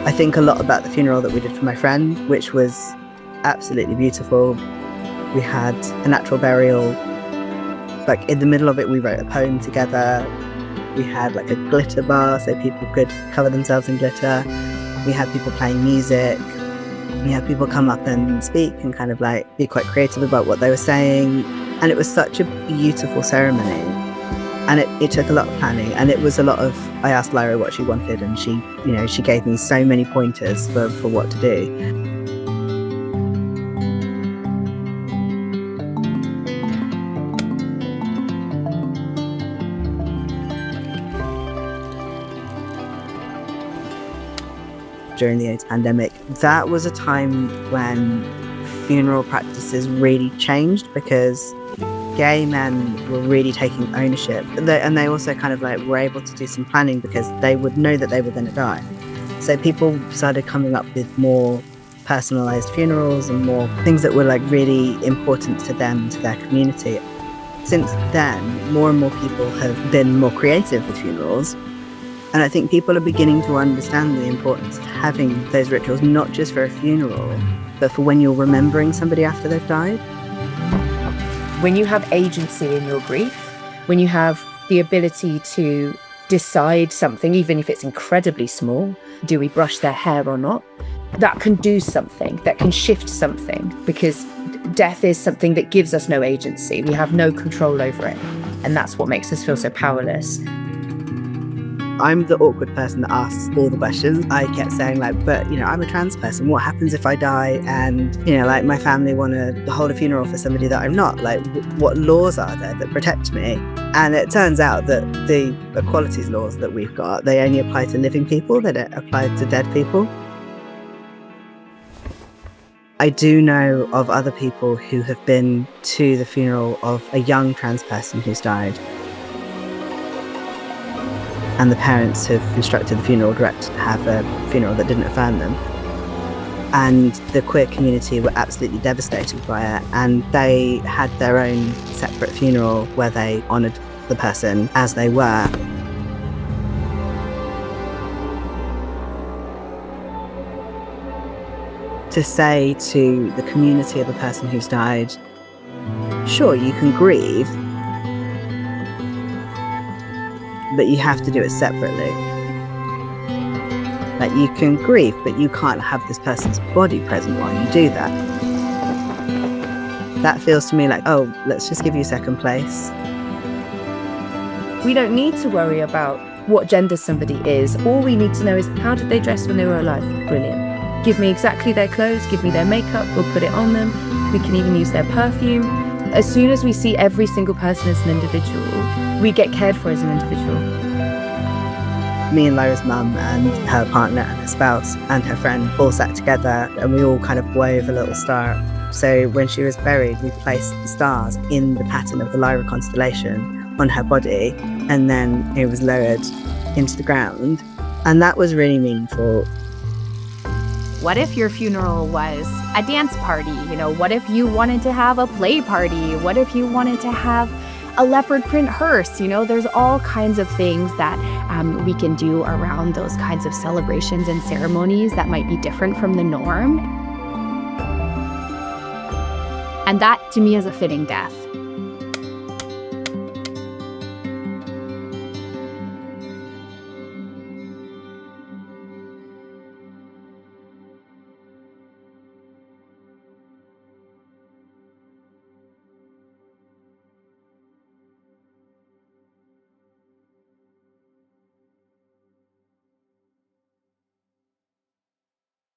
I think a lot about the funeral that we did for my friend, which was absolutely beautiful. We had a natural burial. Like in the middle of it, we wrote a poem together. We had like a glitter bar so people could cover themselves in glitter. We had people playing music. We had people come up and speak and kind of like be quite creative about what they were saying. And it was such a beautiful ceremony. And it took a lot of planning, and it was a lot of, I asked Lyra what she wanted, and she gave me so many pointers for what to do. During the AIDS pandemic, that was a time when funeral practices really changed because gay men were really taking ownership, and they also kind of like were able to do some planning because they would know that they were going to die. So people started coming up with more personalized funerals and more things that were like really important to them and to their community. Since then, more and more people have been more creative with funerals. And I think people are beginning to understand the importance of having those rituals, not just for a funeral, but for when you're remembering somebody after they've died. When you have agency in your grief, when you have the ability to decide something, even if it's incredibly small, do we brush their hair or not? That can do something, that can shift something, because death is something that gives us no agency. We have no control over it. And that's what makes us feel so powerless. I'm the awkward person that asks all the questions. I kept saying like, but I'm a trans person. What happens if I die and, like my family want to hold a funeral for somebody that I'm not? Like, what laws are there that protect me? And it turns out that the equalities laws that we've got, they only apply to living people. They don't apply to dead people. I do know of other people who have been to the funeral of a young trans person who's died. And the parents have instructed the funeral director to have a funeral that didn't affirm them. And the queer community were absolutely devastated by it. And they had their own separate funeral where they honoured the person as they were. To say to the community of the person who's died, sure, you can grieve, but you have to do it separately. Like, you can grieve, but you can't have this person's body present while you do that. That feels to me like, oh, let's just give you second place. We don't need to worry about what gender somebody is. All we need to know is, how did they dress when they were alive? Brilliant. Give me exactly their clothes, give me their makeup, we'll put it on them. We can even use their perfume. As soon as we see every single person as an individual, we get cared for as an individual. Me and Lyra's mum and her partner and her spouse and her friend all sat together, and we all kind of wove a little star. So when she was buried, we placed the stars in the pattern of the Lyra constellation on her body, and then it was lowered into the ground. And that was really meaningful. What if your funeral was a dance party? What if you wanted to have a play party? What if you wanted to have a leopard print hearse? There's all kinds of things that we can do around those kinds of celebrations and ceremonies that might be different from the norm. And that, to me, is a fitting death.